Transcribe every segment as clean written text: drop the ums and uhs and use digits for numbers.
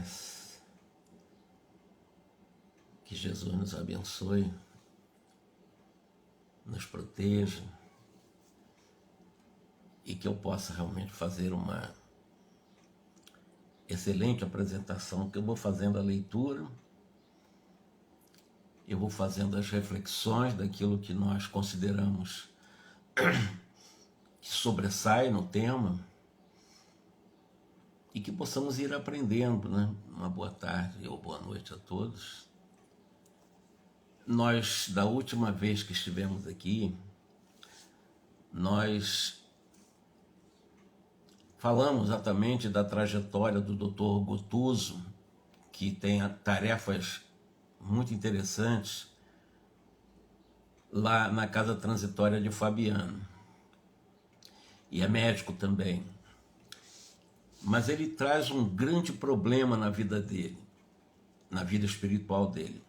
paz. Que Jesus nos abençoe, nos proteja e que eu possa realmente fazer uma excelente apresentação, que eu vou fazendo a leitura, eu vou fazendo as reflexões daquilo que nós consideramos que sobressai no tema e que possamos ir aprendendo, né? Uma boa tarde ou boa noite a todos. Nós, da última vez que estivemos aqui, nós falamos exatamente da trajetória do Dr. Gotuso, que tem tarefas muito interessantes lá na casa transitória de Fabiano. E é médico também. Mas ele traz um grande problema na vida dele, na vida espiritual dele.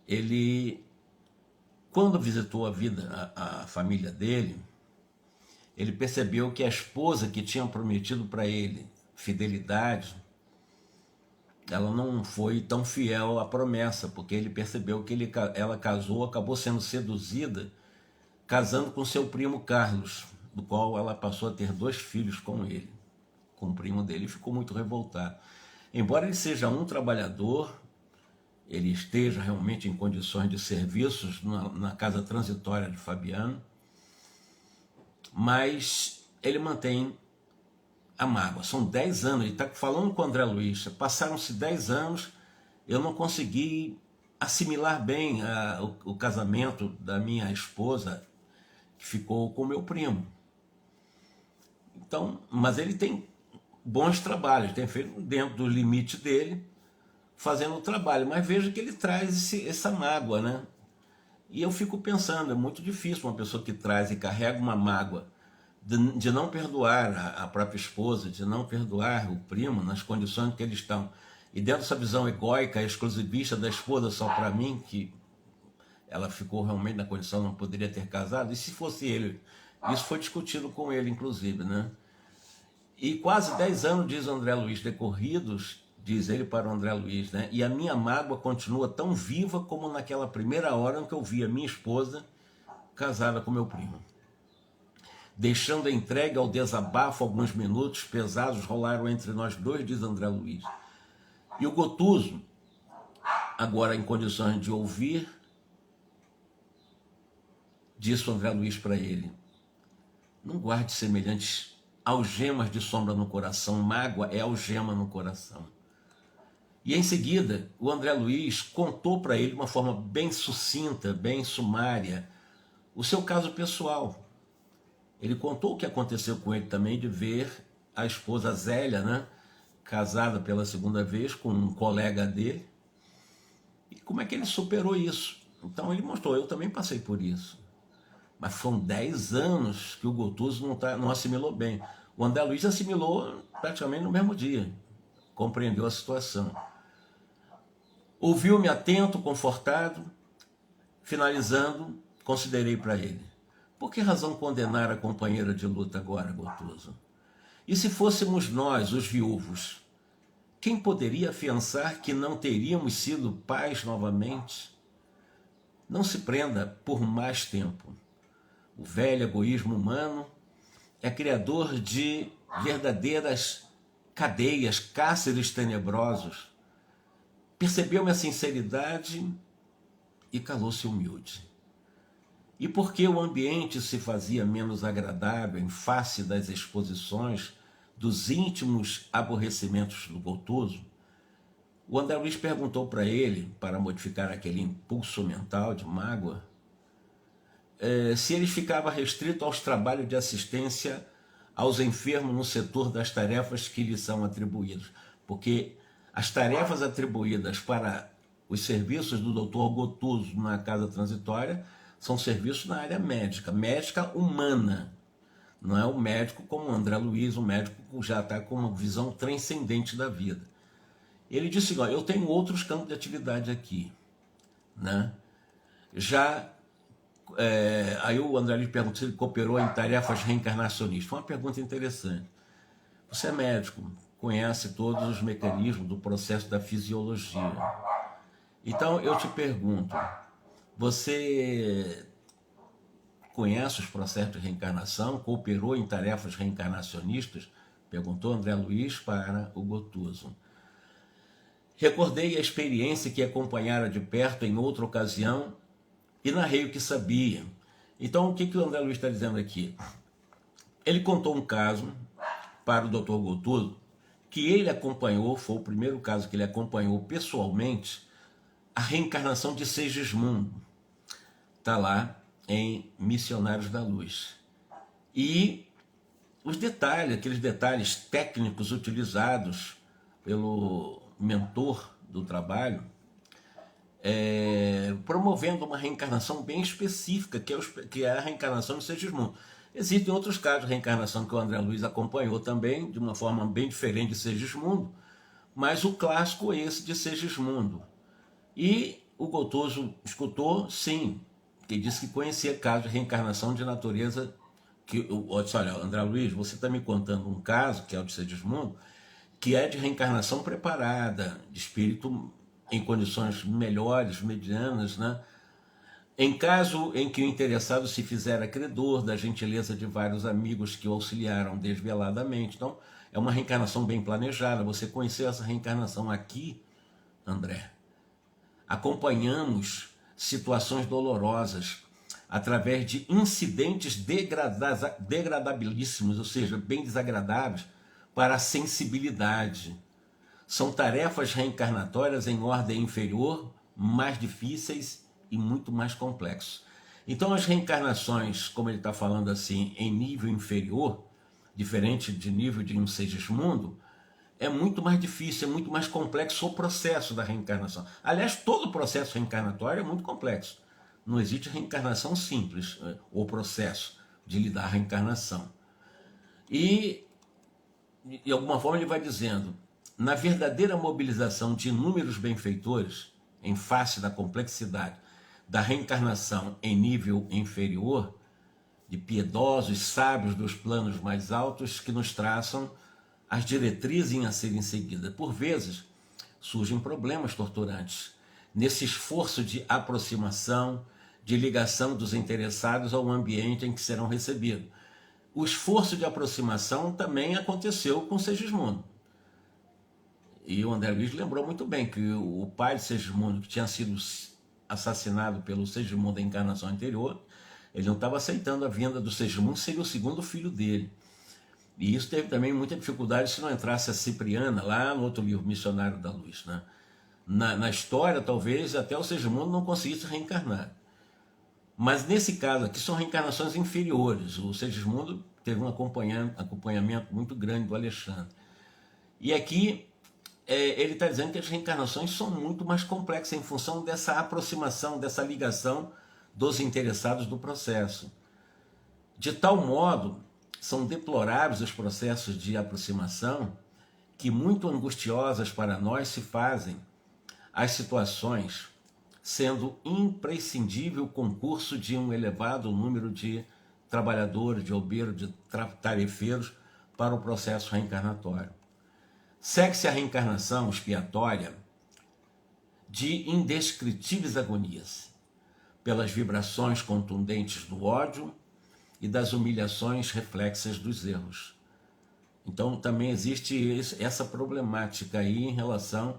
Ele, quando visitou a família dele, ele percebeu que a esposa que tinha prometido para ele fidelidade, ela não foi tão fiel à promessa, porque ele percebeu que ela casou, acabou sendo seduzida, casando com seu primo Carlos, do qual ela passou a ter 2 filhos com ele, com o primo dele, e ficou muito revoltado. Embora ele seja um trabalhador, ele esteja realmente em condições de serviços na casa transitória de Fabiano, mas ele mantém a mágoa. São 10 anos, ele está falando com o André Luiz, passaram-se 10 anos, eu não consegui assimilar bem o casamento da minha esposa, que ficou com o meu primo. Então, mas ele tem bons trabalhos, tem feito dentro do limite dele, fazendo o trabalho, mas veja que ele traz essa mágoa, né? E eu fico pensando, é muito difícil uma pessoa que traz e carrega uma mágoa de não perdoar a própria esposa, de não perdoar o primo nas condições que eles estão. E dentro dessa visão egóica, exclusivista da esposa só para mim, que ela ficou realmente na condição, não poderia ter casado, e se fosse ele? Isso foi discutido com ele, inclusive, né? E quase 10 anos, diz o André Luiz, decorridos, diz ele para o André Luiz, né? E a minha mágoa continua tão viva como naquela primeira hora em que eu vi a minha esposa casada com meu primo. Deixando a entregue ao desabafo, alguns minutos pesados rolaram entre nós dois, diz André Luiz. E o Gotuso, agora em condições de ouvir, disse o André Luiz para ele: não guarde semelhantes algemas de sombra no coração, mágoa é algema no coração. E em seguida, o André Luiz contou para ele de uma forma bem sucinta, bem sumária, o seu caso pessoal. Ele contou o que aconteceu com ele também, de ver a esposa Zélia, né, casada pela segunda vez com um colega dele, e como é que ele superou isso. Então ele mostrou, eu também passei por isso. Mas foram 10 anos que o Gotuso não assimilou bem. O André Luiz assimilou praticamente no mesmo dia, compreendeu a situação. Ouviu-me atento, confortado, finalizando, considerei para ele: por que razão condenar a companheira de luta agora, Gotuso? E se fôssemos nós, os viúvos, quem poderia afiançar que não teríamos sido pais novamente? Não se prenda por mais tempo. O velho egoísmo humano é criador de verdadeiras cadeias, cárceres tenebrosos. Percebeu minha sinceridade e calou-se humilde. E porque o ambiente se fazia menos agradável em face das exposições dos íntimos aborrecimentos do Gotuso, o André Luiz perguntou para ele, para modificar aquele impulso mental de mágoa, se ele ficava restrito aos trabalhos de assistência aos enfermos no setor das tarefas que lhe são atribuídas. Porque as tarefas atribuídas para os serviços do Dr. Gotuso na casa transitória são serviços na área médica, médica humana. Não é o médico como o André Luiz, o médico que já está com uma visão transcendente da vida. Ele disse: eu tenho outros campos de atividade aqui, né? Aí o André Luiz perguntou se ele cooperou em tarefas reencarnacionistas. Foi uma pergunta interessante. Você é médico, conhece todos os mecanismos do processo da fisiologia. Então eu te pergunto, você conhece os processos de reencarnação? Cooperou em tarefas reencarnacionistas? Perguntou André Luiz para o Gotuso. Recordei a experiência que acompanhara de perto em outra ocasião e narrei o que sabia. Então, o que o André Luiz está dizendo aqui? Ele contou um caso para o Dr. Gotuso que ele acompanhou, foi o primeiro caso que ele acompanhou pessoalmente, a reencarnação de Segismundo. Está lá em Missionários da Luz. E os detalhes, aqueles detalhes técnicos utilizados pelo mentor do trabalho, promovendo uma reencarnação bem específica, que é a reencarnação de Segismundo. Existem outros casos de reencarnação que o André Luiz acompanhou também, de uma forma bem diferente de Segismundo, mas o clássico é esse de Segismundo. E o Gotuso escutou, sim, que disse que conhecia casos de reencarnação de natureza que, olha, André Luiz, você está me contando um caso, que é o de Segismundo, que é de reencarnação preparada, de espírito em condições melhores, medianas, né? Em caso em que o interessado se fizera credor da gentileza de vários amigos que o auxiliaram desveladamente. Então, é uma reencarnação bem planejada. Você conheceu essa reencarnação aqui, André? Acompanhamos situações dolorosas através de incidentes degradabilíssimos, ou seja, bem desagradáveis, para a sensibilidade. São tarefas reencarnatórias em ordem inferior, mais difíceis e muito mais complexos. Então as reencarnações, como ele está falando assim, em nível inferior, diferente de nível de um Segismundo, é muito mais difícil, é muito mais complexo o processo da reencarnação. Aliás, todo o processo reencarnatório é muito complexo. Não existe reencarnação simples, o processo de lidar a reencarnação. E, de alguma forma, ele vai dizendo, na verdadeira mobilização de inúmeros benfeitores, em face da complexidade da reencarnação em nível inferior, de piedosos sábios dos planos mais altos que nos traçam as diretrizes a serem seguidas. Por vezes, surgem problemas torturantes nesse esforço de aproximação, de ligação dos interessados ao ambiente em que serão recebidos. O esforço de aproximação também aconteceu com Segismundo. E o André Luiz lembrou muito bem que o pai de Segismundo, que tinha sido assassinado pelo Segismundo da encarnação anterior, ele não estava aceitando a vinda do Segismundo, seria o segundo filho dele. E isso teve também muita dificuldade se não entrasse a Cipriana, lá no outro livro, Missionário da Luz. Né? Na história, talvez, até o Segismundo não conseguisse reencarnar. Mas nesse caso aqui são reencarnações inferiores. O Segismundo teve um acompanhamento muito grande do Alexandre. E aqui ele está dizendo que as reencarnações são muito mais complexas em função dessa aproximação, dessa ligação dos interessados do processo. De tal modo, são deploráveis os processos de aproximação que muito angustiosas para nós se fazem as situações, sendo imprescindível o concurso de um elevado número de trabalhadores, de obreiros, de tarefeiros para o processo reencarnatório. Segue-se a reencarnação expiatória de indescritíveis agonias, pelas vibrações contundentes do ódio e das humilhações reflexas dos erros. Então também existe essa problemática aí em relação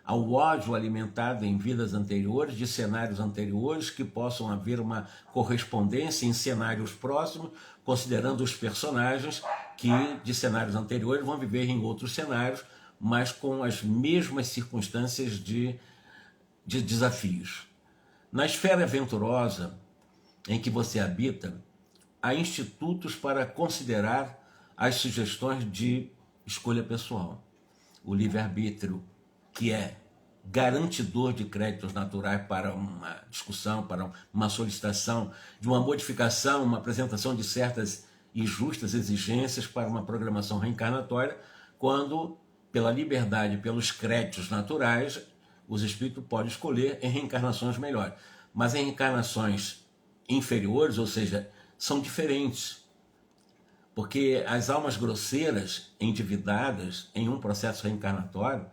ao ódio alimentado em vidas anteriores, de cenários anteriores, que possam haver uma correspondência em cenários próximos, considerando os personagens que de cenários anteriores vão viver em outros cenários, mas com as mesmas circunstâncias de desafios. Na esfera venturosa em que você habita, há institutos para considerar as sugestões de escolha pessoal. O livre-arbítrio, que é garantidor de créditos naturais para uma discussão, para uma solicitação de uma modificação, uma apresentação de certas e justas exigências para uma programação reencarnatória, quando, pela liberdade, pelos créditos naturais, os espíritos podem escolher em reencarnações melhores. Mas em reencarnações inferiores, ou seja, são diferentes. Porque as almas grosseiras, endividadas em um processo reencarnatório,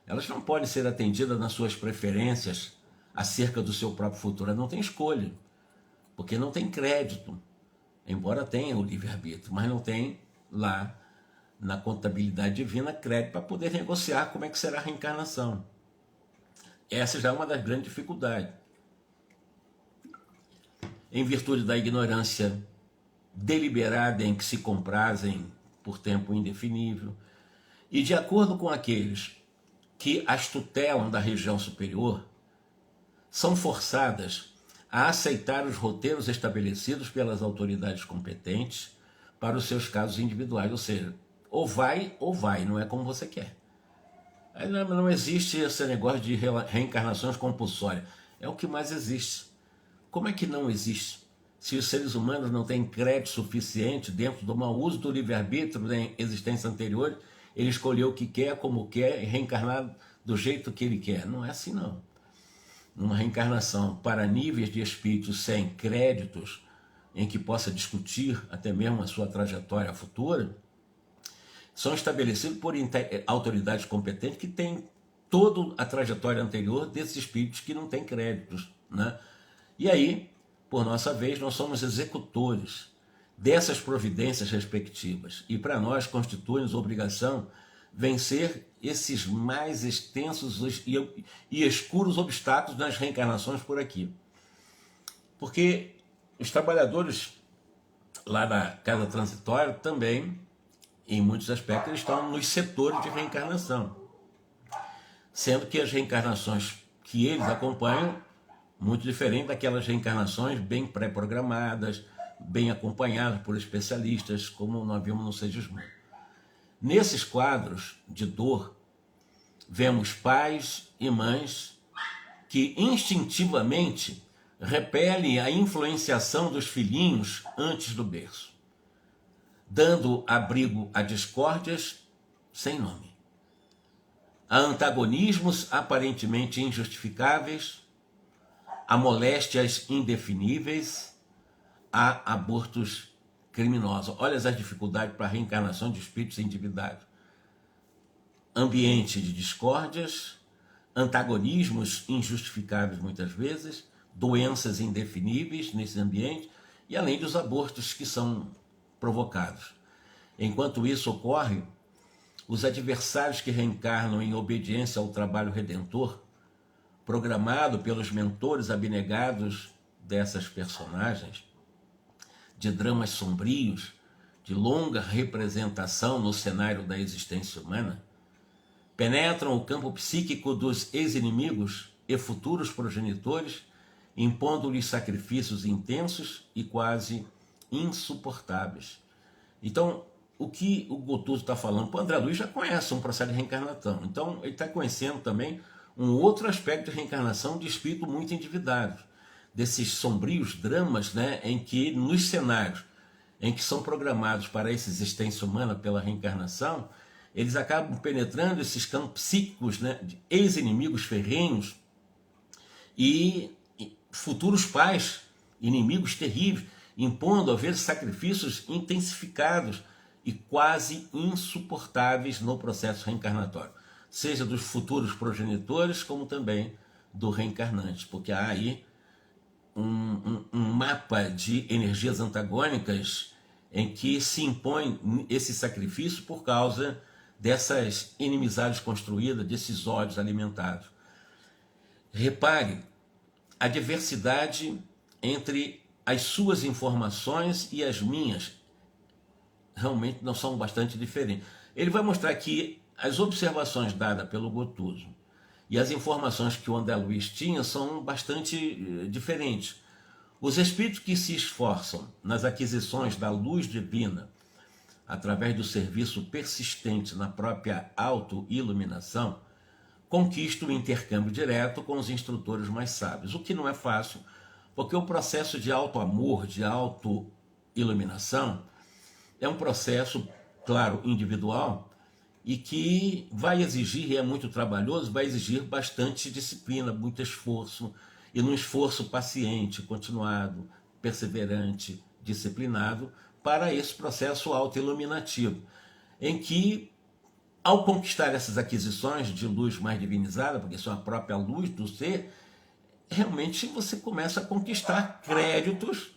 elas não podem ser atendidas nas suas preferências acerca do seu próprio futuro. Elas não têm escolha, porque não tem crédito, embora tenha o livre-arbítrio, mas não tem lá na contabilidade divina crédito para poder negociar como é que será a reencarnação. Essa já é uma das grandes dificuldades. Em virtude da ignorância deliberada em que se comprazem por tempo indefinível, e de acordo com aqueles que as tutelam da região superior, são forçadas a aceitar os roteiros estabelecidos pelas autoridades competentes para os seus casos individuais, ou seja, ou vai, não é como você quer. Aí não existe esse negócio de reencarnações compulsórias, é o que mais existe. Como é que não existe? Se os seres humanos não têm crédito suficiente dentro do mau uso do livre-arbítrio em existência anterior, ele escolheu o que quer, como quer, e reencarnar do jeito que ele quer. Não é assim, não. Numa reencarnação para níveis de espíritos sem créditos, em que possa discutir até mesmo a sua trajetória futura, são estabelecidos por autoridades competentes que têm toda a trajetória anterior desses espíritos que não têm créditos, né? E aí, por nossa vez, nós somos executores dessas providências respectivas. E para nós constitui-nos obrigação vencer esses mais extensos e escuros obstáculos nas reencarnações por aqui. Porque os trabalhadores lá da casa transitória também, em muitos aspectos, eles estão nos setores de reencarnação. Sendo que as reencarnações que eles acompanham, muito diferente daquelas reencarnações bem pré-programadas, bem acompanhadas por especialistas, como nós vimos no Segismundo. Nesses quadros de dor, vemos pais e mães que instintivamente repelem a influenciação dos filhinhos antes do berço, dando abrigo a discórdias sem nome, a antagonismos aparentemente injustificáveis, a moléstias indefiníveis, a abortos criminosos. Olha as dificuldades para a reencarnação de espíritos endividados. Ambiente de discórdias, antagonismos injustificáveis muitas vezes, doenças indefiníveis nesse ambiente, e além dos abortos que são provocados. Enquanto isso ocorre, os adversários que reencarnam em obediência ao trabalho redentor, programado pelos mentores abnegados dessas personagens, de dramas sombrios, de longa representação no cenário da existência humana, penetram o campo psíquico dos ex-inimigos e futuros progenitores, impondo-lhes sacrifícios intensos e quase insuportáveis. Então, o que o Gotuso está falando, o André Luiz já conhece um processo de reencarnação, então ele está conhecendo também um outro aspecto de reencarnação de espírito muito endividado, desses sombrios dramas, né, em que nos cenários em que são programados para essa existência humana pela reencarnação, eles acabam penetrando esses campos psíquicos, né, de ex-inimigos ferrenhos e futuros pais, inimigos terríveis, impondo a ver sacrifícios intensificados e quase insuportáveis no processo reencarnatório, seja dos futuros progenitores, como também do reencarnante, porque há aí um mapa de energias antagônicas em que se impõe esse sacrifício por causa dessas inimizades construídas, desses ódios alimentados. Repare a diversidade entre as suas informações e as minhas. Realmente não são bastante diferentes. Ele vai mostrar que as observações dadas pelo Gotuso e as informações que o André Luiz tinha são bastante diferentes. Os espíritos que se esforçam nas aquisições da luz divina através do serviço persistente na própria auto-iluminação conquistam o intercâmbio direto com os instrutores mais sábios, o que não é fácil, porque o processo de auto-amor, de auto-iluminação, é um processo, claro, individual, e que vai exigir, e é muito trabalhoso, vai exigir bastante disciplina, muito esforço, e num esforço paciente, continuado, perseverante, disciplinado, para esse processo autoiluminativo, em que, ao conquistar essas aquisições de luz mais divinizada, porque são a própria luz do ser, realmente você começa a conquistar créditos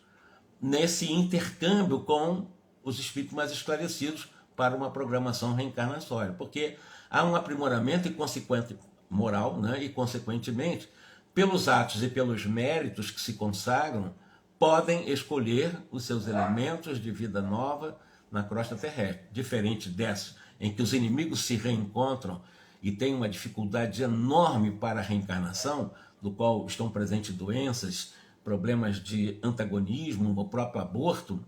nesse intercâmbio com os espíritos mais esclarecidos para uma programação reencarnatória, porque há um aprimoramento e consequente moral, né? E consequentemente, pelos atos e pelos méritos que se consagram, podem escolher os seus elementos de vida nova na crosta terrestre, diferente dessas em que os inimigos se reencontram e têm uma dificuldade enorme para a reencarnação, do qual estão presentes doenças, problemas de antagonismo, o próprio aborto,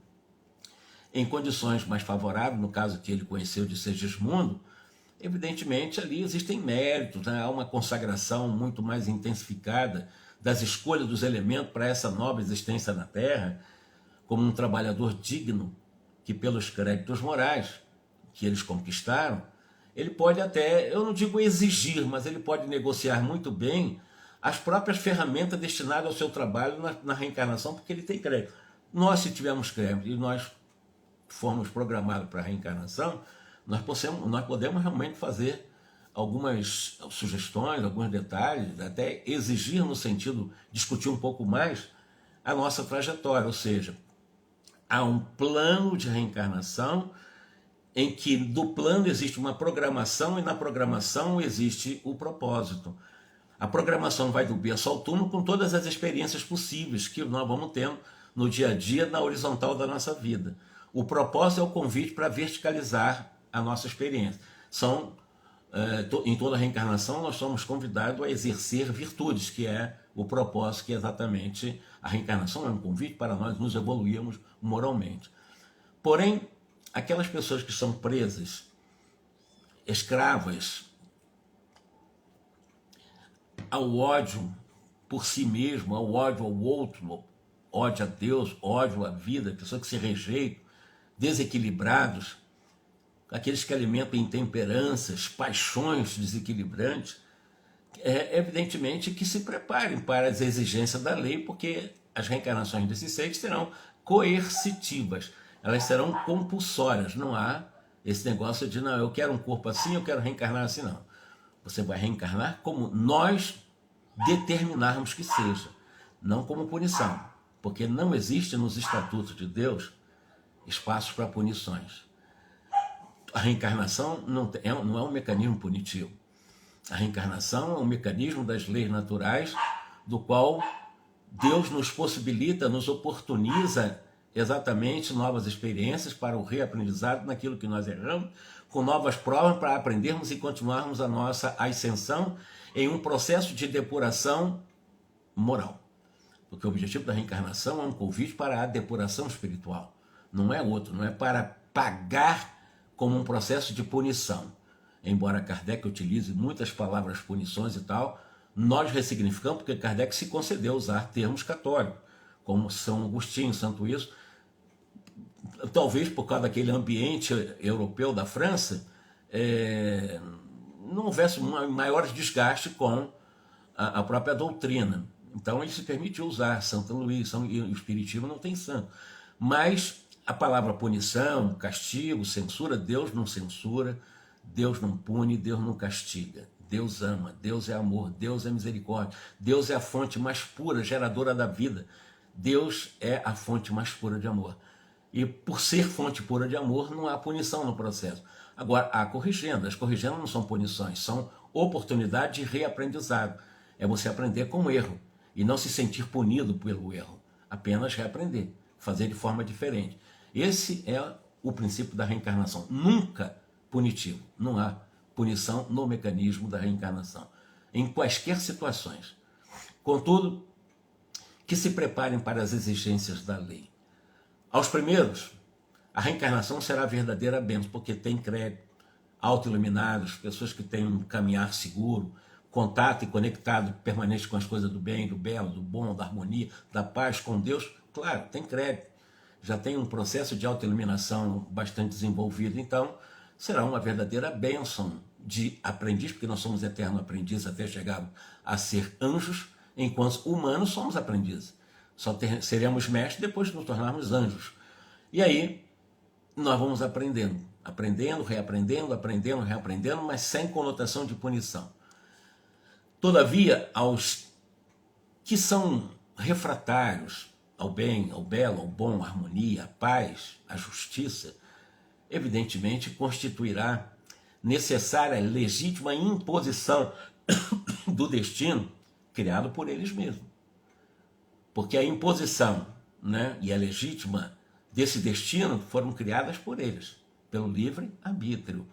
em condições mais favoráveis, no caso que ele conheceu de Segismundo. Evidentemente ali existem méritos, né? Há uma consagração muito mais intensificada das escolhas dos elementos para essa nova existência na Terra, como um trabalhador digno, que pelos créditos morais que eles conquistaram, ele pode até, eu não digo exigir, mas ele pode negociar muito bem as próprias ferramentas destinadas ao seu trabalho na reencarnação, porque ele tem crédito. Nós, se tivermos crédito e nós formos programados para a reencarnação, nós podemos realmente fazer algumas sugestões, alguns detalhes, até exigir no sentido, discutir um pouco mais a nossa trajetória, ou seja, há um plano de reencarnação em que do plano existe uma programação e na programação existe o propósito. A programação vai do berço ao túmulo com todas as experiências possíveis que nós vamos tendo no dia a dia, na horizontal da nossa vida. O propósito é o convite para verticalizar a nossa experiência. Em toda reencarnação nós somos convidados a exercer virtudes, que é o propósito, que é exatamente a reencarnação é um convite para nós nos evoluirmos moralmente. Porém, aquelas pessoas que são presas, escravas ao ódio por si mesmo, ao ódio ao outro, ódio a Deus, ódio à vida, pessoas que se rejeitam, desequilibrados, aqueles que alimentam intemperanças, paixões desequilibrantes, evidentemente que se preparem para as exigências da lei, porque as reencarnações desses seres serão coercitivas, elas serão compulsórias, não há esse negócio de, não, eu quero um corpo assim, eu quero reencarnar assim, não. Você vai reencarnar como nós determinarmos que seja, não como punição, porque não existe nos estatutos de Deus espaços para punições. A reencarnação não é um mecanismo punitivo. A reencarnação é um mecanismo das leis naturais, do qual Deus nos possibilita, nos oportuniza exatamente novas experiências para o reaprendizado naquilo que nós erramos, com novas provas para aprendermos e continuarmos a nossa ascensão em um processo de depuração moral. Porque o objetivo da reencarnação é um convite para a depuração espiritual. Não é outro, não é para pagar como um processo de punição. Embora Kardec utilize muitas palavras punições e tal, nós ressignificamos porque Kardec se concedeu usar termos católicos, como São Agostinho, Santo Isso, talvez por causa daquele ambiente europeu da França, não houvesse maiores desgastes com a própria doutrina. Então ele se permitiu usar Santo Luís, e o Espiritismo não tem santo. Mas a palavra punição, castigo, censura, Deus não censura, Deus não pune, Deus não castiga. Deus ama, Deus é amor, Deus é misericórdia, Deus é a fonte mais pura, geradora da vida. Deus é a fonte mais pura de amor. E por ser fonte pura de amor, não há punição no processo. Agora, há corrigendas. As corrigendas não são punições, são oportunidade de reaprendizado. É você aprender com o erro e não se sentir punido pelo erro. Apenas reaprender, fazer de forma diferente. Esse é o princípio da reencarnação. Nunca punitivo. Não há punição no mecanismo da reencarnação, em quaisquer situações. Contudo, que se preparem para as exigências da lei. Aos primeiros, a reencarnação será a verdadeira bênção, porque tem crédito, autoiluminados, pessoas que têm um caminhar seguro, contato e conectado permanente com as coisas do bem, do belo, do bom, da harmonia, da paz com Deus. Claro, tem crédito. Já tem um processo de autoiluminação bastante desenvolvido, então será uma verdadeira bênção de aprendiz, porque nós somos eternos aprendizes até chegarmos a ser anjos, enquanto humanos somos aprendizes. Só seremos mestres depois de nos tornarmos anjos. E aí, nós vamos aprendendo, reaprendendo, mas sem conotação de punição. Todavia, aos que são refratários ao bem, ao belo, ao bom, à harmonia, à paz, à justiça, evidentemente constituirá necessária e legítima imposição do destino criado por eles mesmos. Porque a imposição, né, e a legítima desse destino foram criadas por eles, pelo livre arbítrio,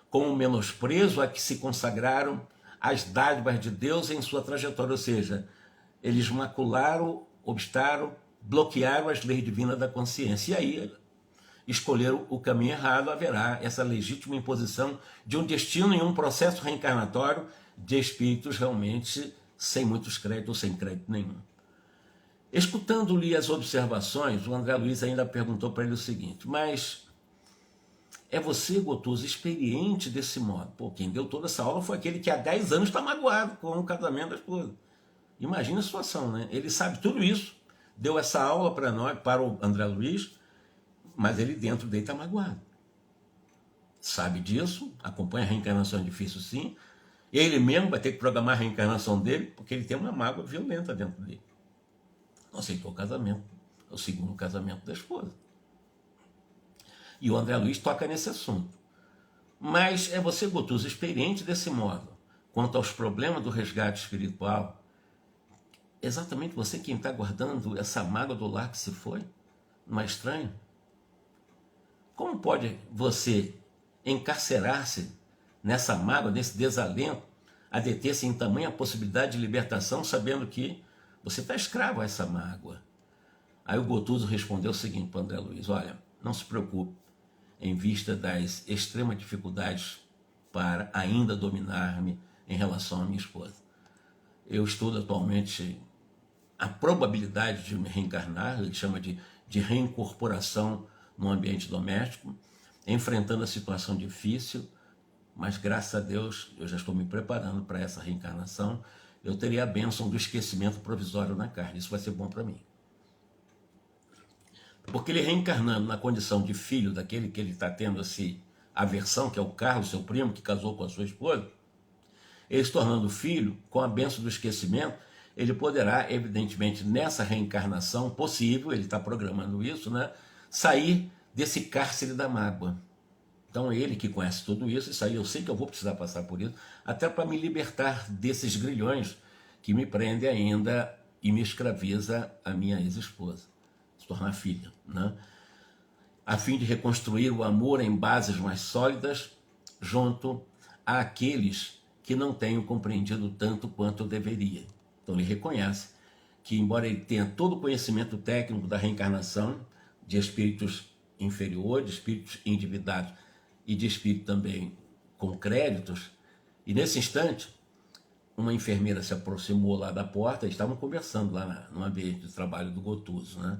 com o menosprezo a que se consagraram as dádivas de Deus em sua trajetória, ou seja, eles macularam, obstaram, bloquearam as leis divinas da consciência, e aí escolheram o caminho errado. Haverá essa legítima imposição de um destino em um processo reencarnatório de espíritos realmente sem muitos créditos ou sem crédito nenhum. Escutando-lhe as observações, o André Luiz ainda perguntou para ele o seguinte: mas é você, Gotuso, experiente desse modo? Pô, quem deu toda essa aula foi aquele que há 10 anos está magoado com o casamento da esposa. Imagina a situação, né? Ele sabe tudo isso, deu essa aula para nós, para o André Luiz, mas ele dentro dele está magoado. Sabe disso, acompanha a reencarnação, é difícil sim. Ele mesmo vai ter que programar a reencarnação dele, porque ele tem uma mágoa violenta dentro dele. Não aceitou o casamento, o segundo casamento da esposa. E o André Luiz toca nesse assunto. Mas é você, Gotuso, experiente desse modo, quanto aos problemas do resgate espiritual, exatamente você quem está guardando essa mágoa do lar que se foi? Não é estranho? Como pode você encarcerar-se nessa mágoa, nesse desalento, a deter-se em tamanha possibilidade de libertação, sabendo que você está escravo a essa mágoa? Aí o Gotuso respondeu o seguinte para o André Luiz: olha, não se preocupe, em vista das extremas dificuldades para ainda dominar-me em relação à minha esposa. Eu estudo atualmente a probabilidade de me reencarnar, ele chama de reincorporação no ambiente doméstico, enfrentando a situação difícil, mas graças a Deus eu já estou me preparando para essa reencarnação. Eu terei a bênção do esquecimento provisório na carne, isso vai ser bom para mim. Porque ele reencarnando na condição de filho daquele que ele está tendo essa aversão, que é o Carlos, seu primo, que casou com a sua esposa, ele se tornando filho, com a bênção do esquecimento, ele poderá, evidentemente, nessa reencarnação possível, ele está programando isso, né, sair desse cárcere da mágoa. Então ele que conhece tudo isso, isso aí eu sei que eu vou precisar passar por isso, até para me libertar desses grilhões que me prendem ainda e me escraviza a minha ex-esposa, se tornar filha, né? A fim de reconstruir o amor em bases mais sólidas junto àqueles que não tenho compreendido tanto quanto eu deveria. Então ele reconhece que, embora ele tenha todo o conhecimento técnico da reencarnação, de espíritos inferiores, de espíritos endividados e de espírito também com créditos, e nesse instante uma enfermeira se aproximou lá da porta, eles estavam conversando lá no ambiente de trabalho do Gotuso, né?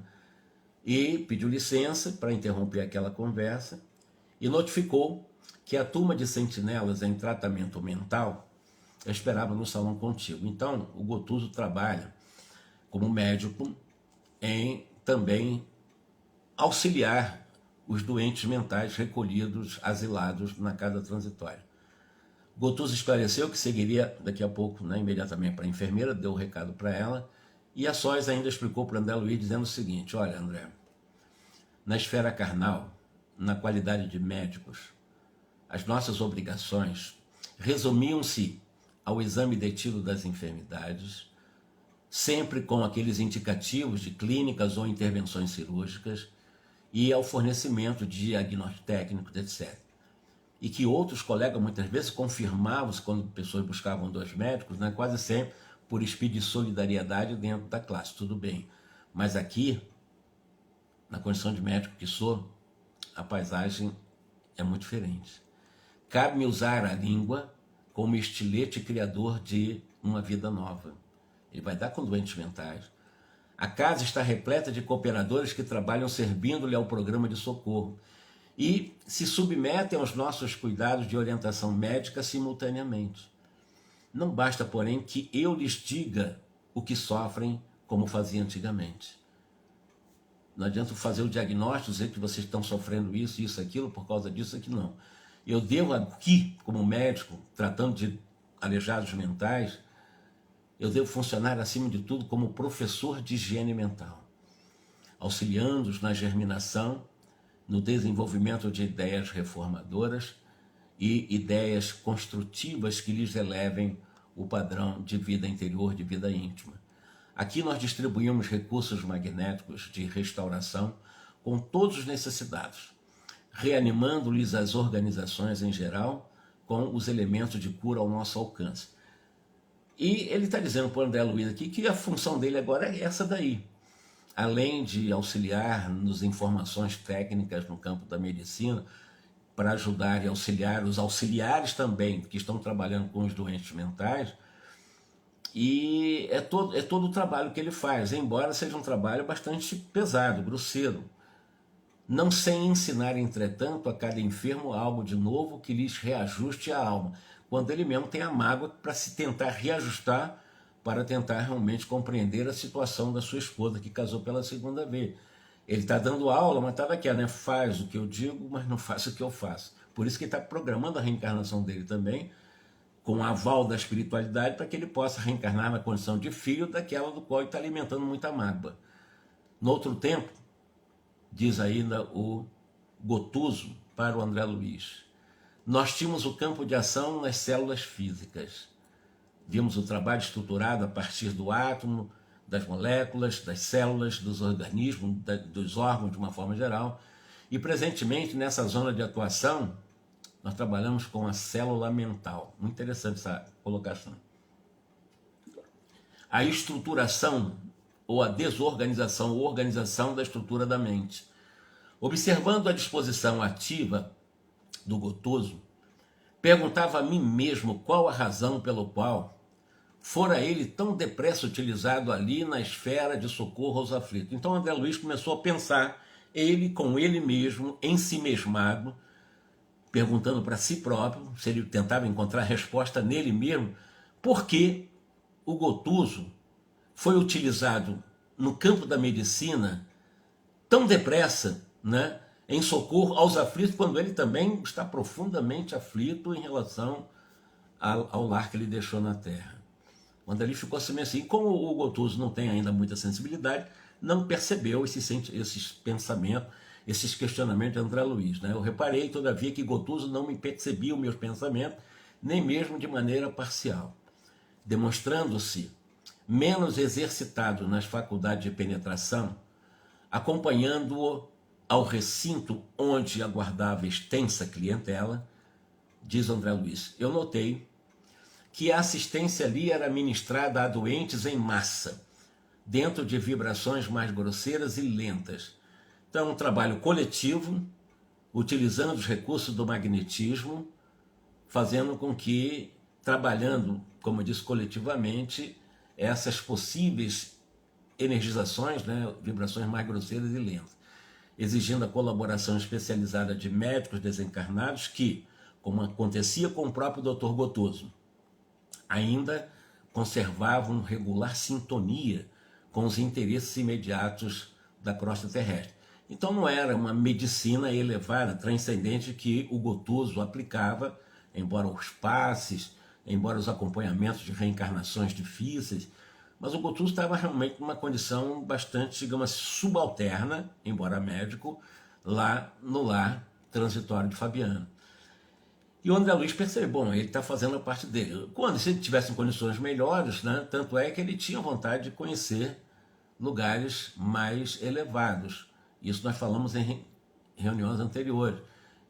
E pediu licença para interromper aquela conversa e notificou que a turma de sentinelas em tratamento mental esperava no salão contíguo. Então, o Gotuso trabalha como médico em também auxiliar os doentes mentais recolhidos, asilados na casa transitória. Gotuso esclareceu que seguiria daqui a pouco, né, imediatamente para a enfermeira, deu o recado para ela, e a sós ainda explicou para André Luiz, dizendo o seguinte: olha, André, na esfera carnal, na qualidade de médicos, as nossas obrigações resumiam-se ao exame detido das enfermidades, sempre com aqueles indicativos de clínicas ou intervenções cirúrgicas, e ao fornecimento de diagnósticos técnicos, etc. E que outros colegas muitas vezes confirmavam quando pessoas buscavam dois médicos, né, quase sempre por espírito de solidariedade dentro da classe, tudo bem. Mas aqui, na condição de médico que sou, a paisagem é muito diferente. Cabe-me usar a língua como estilete criador de uma vida nova. Ele vai dar com doentes mentais. A casa está repleta de cooperadores que trabalham servindo-lhe ao programa de socorro e se submetem aos nossos cuidados de orientação médica simultaneamente. Não basta, porém, que eu lhes diga o que sofrem, como fazia antigamente. Não adianta fazer o diagnóstico, dizer que vocês estão sofrendo isso, isso, aquilo, por causa disso, aqui não. Eu devo aqui, como médico, tratando de aleijados mentais, eu devo funcionar, acima de tudo, como professor de higiene mental, auxiliando-os na germinação, no desenvolvimento de ideias reformadoras e ideias construtivas que lhes elevem o padrão de vida interior, de vida íntima. Aqui nós distribuímos recursos magnéticos de restauração com todos os necessitados, reanimando-lhes as organizações em geral com os elementos de cura ao nosso alcance. E ele está dizendo para o André Luiz aqui que a função dele agora é essa daí. Além de auxiliar nas informações técnicas no campo da medicina, para ajudar e auxiliar os auxiliares também que estão trabalhando com os doentes mentais, e é todo o trabalho que ele faz, embora seja um trabalho bastante pesado, grosseiro. Não sem ensinar, entretanto, a cada enfermo algo de novo que lhes reajuste a alma, quando ele mesmo tem a mágoa para se tentar reajustar, para tentar realmente compreender a situação da sua esposa, que casou pela segunda vez. Ele está dando aula, mas estava aqui, né? Faz o que eu digo, mas não faz o que eu faço. Por isso que ele está programando a reencarnação dele também, com o aval da espiritualidade, para que ele possa reencarnar na condição de filho daquela do qual ele está alimentando muita mágoa. No outro tempo, diz ainda o Gotuso para o André Luiz, nós tínhamos o campo de ação nas células físicas. Vimos o trabalho estruturado a partir do átomo, das moléculas, das células, dos organismos, dos órgãos de uma forma geral. E presentemente nessa zona de atuação, nós trabalhamos com a célula mental. Muito interessante essa colocação. A estruturação ou a desorganização ou organização da estrutura da mente. Observando a disposição ativa do Gotuso, perguntava a mim mesmo qual a razão pelo qual fora ele tão depressa utilizado ali na esfera de socorro aos aflitos. Então André Luiz começou a pensar, ele com ele mesmo, em si mesmado, perguntando para si próprio, se ele tentava encontrar resposta nele mesmo, por que o Gotuso foi utilizado no campo da medicina tão depressa, né, em socorro aos aflitos, quando ele também está profundamente aflito em relação ao lar que ele deixou na Terra. Quando ele ficou assim, como o Gotuso não tem ainda muita sensibilidade, não percebeu esses pensamentos, esses questionamentos de André Luiz. Né? Eu reparei, todavia, que Gotuso não me percebia os meus pensamentos, nem mesmo de maneira parcial, demonstrando-se menos exercitado nas faculdades de penetração, acompanhando-o ao recinto onde aguardava extensa clientela, diz André Luiz, eu notei que a assistência ali era ministrada a doentes em massa, dentro de vibrações mais grosseiras e lentas. Então, um trabalho coletivo, utilizando os recursos do magnetismo, fazendo com que, trabalhando, como eu disse, coletivamente, essas possíveis energizações, né, vibrações mais grosseiras e lentas, exigindo a colaboração especializada de médicos desencarnados que, como acontecia com o próprio Dr. Gotuso, ainda conservavam regular sintonia com os interesses imediatos da crosta terrestre. Então não era uma medicina elevada, transcendente, que o Gotuso aplicava, embora os passes, embora os acompanhamentos de reencarnações difíceis, mas o Gotuso estava realmente numa condição bastante, digamos, subalterna, embora médico, lá no lar transitório de Fabiano. E o André Luiz percebeu, bom, ele está fazendo a parte dele. Quando, se ele tivesse condições melhores, né, tanto é que ele tinha vontade de conhecer lugares mais elevados. Isso nós falamos em reuniões anteriores.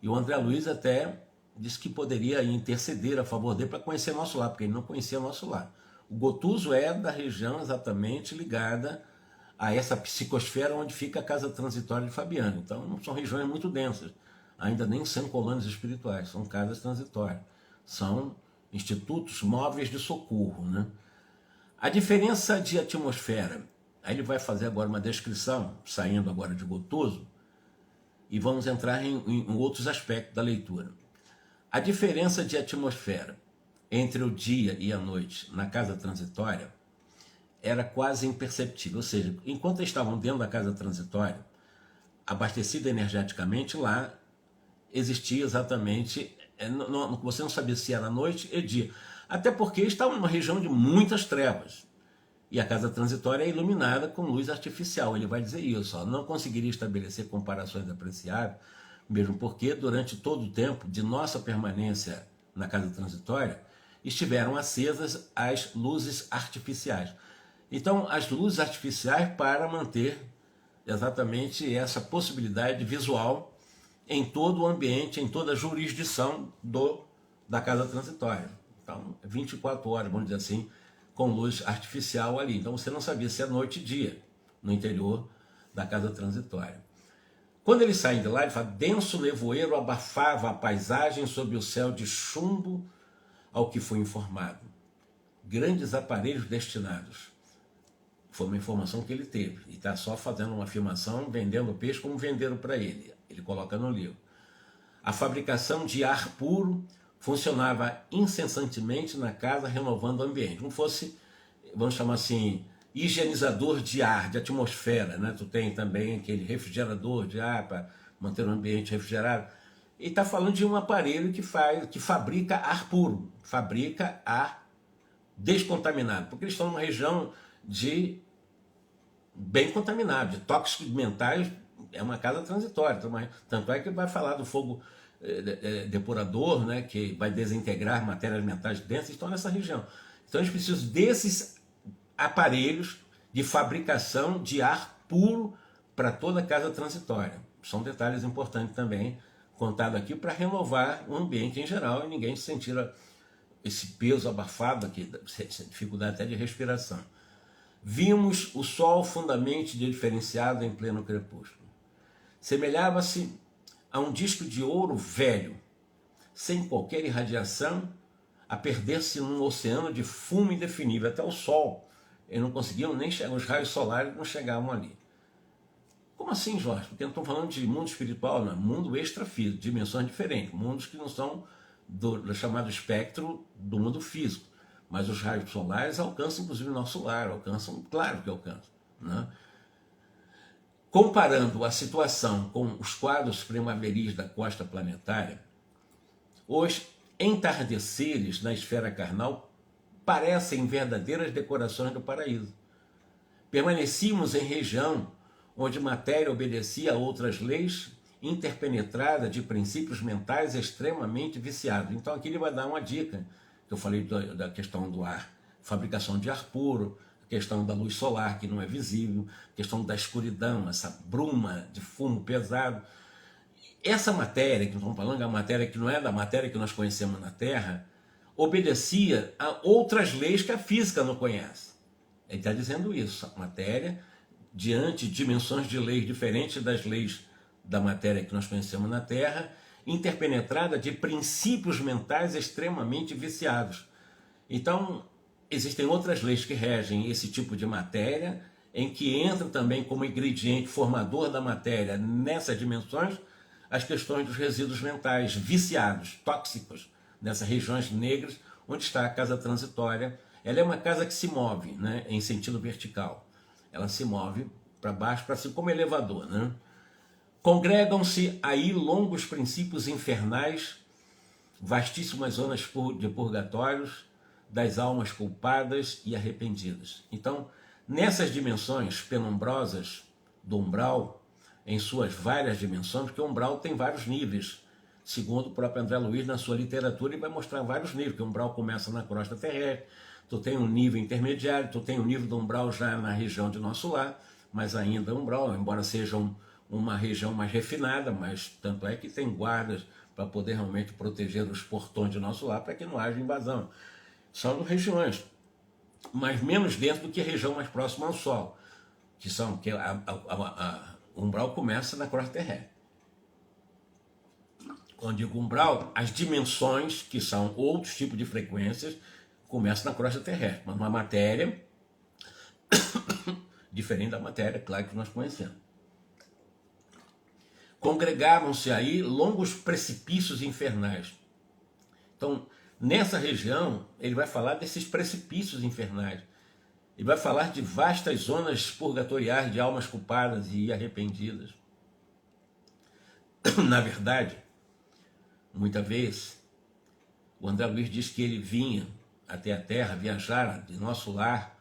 E o André Luiz até disse que poderia interceder a favor dele para conhecer nosso lar, porque ele não conhecia nosso lar. O Gotuso é da região exatamente ligada a essa psicosfera onde fica a casa transitória de Fabiano. Então, não são regiões muito densas, ainda nem são colônias espirituais, são casas transitórias, são institutos móveis de socorro. Né? A diferença de atmosfera, aí ele vai fazer agora uma descrição, saindo agora de Gotuso, e vamos entrar em outros aspectos da leitura. A diferença de atmosfera entre o dia e a noite na casa transitória era quase imperceptível, ou seja, enquanto eles estavam dentro da casa transitória, abastecida energeticamente, lá existia exatamente, você não sabia se era noite e dia, até porque estava numa região de muitas trevas, e a casa transitória é iluminada com luz artificial. Ele vai dizer isso, ó, não conseguiria estabelecer comparações apreciáveis, mesmo porque durante todo o tempo de nossa permanência na casa transitória, estiveram acesas as luzes artificiais. Então, as luzes artificiais para manter exatamente essa possibilidade visual em todo o ambiente, em toda a jurisdição da casa transitória. Então, 24 horas, vamos dizer assim, com luz artificial ali. Então, você não sabia se é noite e dia no interior da casa transitória. Quando eles saem de lá, ele fala: denso nevoeiro abafava a paisagem sob o céu de chumbo ao que foi informado. Grandes aparelhos destinados. Foi uma informação que ele teve. E está só fazendo uma afirmação, vendendo o peixe como venderam para ele. Ele coloca no livro. A fabricação de ar puro funcionava incessantemente na casa, renovando o ambiente. Como fosse, vamos chamar assim, higienizador de ar, de atmosfera, né? Tu tem também aquele refrigerador de ar para manter o ambiente refrigerado. E está falando de um aparelho que fabrica ar puro, fabrica ar descontaminado, porque eles estão numa região de bem contaminado, de tóxicos mentais. É uma casa transitória, tanto é que vai falar do fogo depurador, né, que vai desintegrar matérias mentais densas, estão nessa região. Então eles precisam desses aparelhos de fabricação de ar puro para toda a casa transitória. São detalhes importantes também, contado aqui, para renovar o ambiente em geral e ninguém sentir esse peso abafado aqui, dificuldade até de respiração. Vimos o sol fundamente diferenciado em pleno crepúsculo. Semelhava-se a um disco de ouro velho, sem qualquer irradiação, a perder-se num oceano de fumo indefinível. Até o sol, eles não conseguiam nem chegar, os raios solares não chegavam ali. Como assim, Jorge? Porque não estão falando de mundo espiritual, não, mundo extrafísico, dimensões diferentes, mundos que não são do chamado espectro do mundo físico. Mas os raios solares alcançam, inclusive, o nosso lar, alcançam, claro que alcançam, né? Comparando a situação com os quadros primaveris da costa planetária, os entardeceres na esfera carnal parecem verdadeiras decorações do paraíso. Permanecíamos em região onde matéria obedecia a outras leis, interpenetrada de princípios mentais extremamente viciados. Então aqui ele vai dar uma dica, que eu falei da questão do ar, fabricação de ar puro, a questão da luz solar, que não é visível, a questão da escuridão, essa bruma de fumo pesado. Essa matéria que nós estamos falando, a matéria que não é da matéria que nós conhecemos na Terra, obedecia a outras leis que a física não conhece. Ele está dizendo isso, a matéria, diante de dimensões de leis diferentes das leis da matéria que nós conhecemos na Terra, interpenetrada de princípios mentais extremamente viciados. Então, existem outras leis que regem esse tipo de matéria, em que entra também como ingrediente formador da matéria nessas dimensões as questões dos resíduos mentais viciados, tóxicos, nessas regiões negras onde está a casa transitória. Ela é uma casa que se move, né, em sentido vertical. Ela se move para baixo, para cima, como elevador, né? Congregam-se aí longos princípios infernais, vastíssimas zonas de purgatórios das almas culpadas e arrependidas. Então, nessas dimensões penumbrosas do umbral, em suas várias dimensões, porque o umbral tem vários níveis, segundo o próprio André Luiz na sua literatura, ele vai mostrar vários níveis, porque o umbral começa na crosta terrestre, tu tem um nível intermediário, tu tem um nível do umbral já na região de nosso lar, mas ainda umbral, embora seja uma região mais refinada, mas tanto é que tem guardas para poder realmente proteger os portões de nosso lar, para que não haja invasão. São regiões, mas menos dentro do que a região mais próxima ao Sol, que são que o umbral começa na crosta terrestre. Quando digo umbral, as dimensões, que são outros tipos de frequências, começam na crosta terrestre, mas uma matéria diferente da matéria, claro, que nós conhecemos. Congregavam-se aí longos precipícios infernais. Então, nessa região, ele vai falar desses precipícios infernais. Ele vai falar de vastas zonas purgatoriais de almas culpadas e arrependidas. Na verdade, muita vez, o André Luiz diz que ele vinha até a Terra, viajar de nosso lar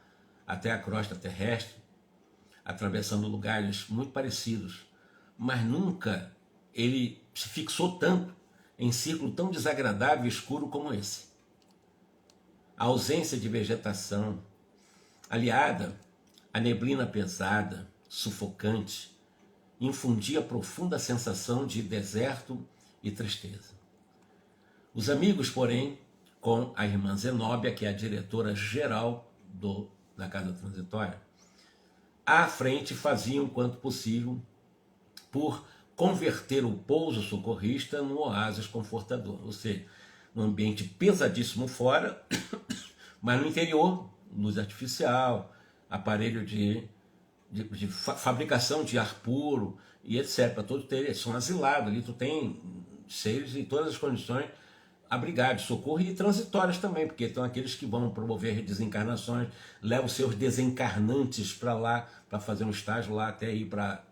até a crosta terrestre, atravessando lugares muito parecidos, mas nunca ele se fixou tanto em círculo tão desagradável e escuro como esse. A ausência de vegetação, aliada à neblina pesada, sufocante, infundia profunda sensação de deserto e tristeza. Os amigos, porém, com a irmã Zenóbia, que é a diretora geral da Casa Transitória, à frente faziam quanto possível por converter o pouso socorrista num oásis confortador, ou seja, num ambiente pesadíssimo fora, mas no interior, luz artificial, aparelho de fabricação de ar puro e etc. Para todos terem, são asilados ali, tu tem seres em todas as condições abrigados, socorro e transitórias também, porque estão aqueles que vão promover desencarnações, levam seus desencarnantes para lá, para fazer um estágio lá, até ir para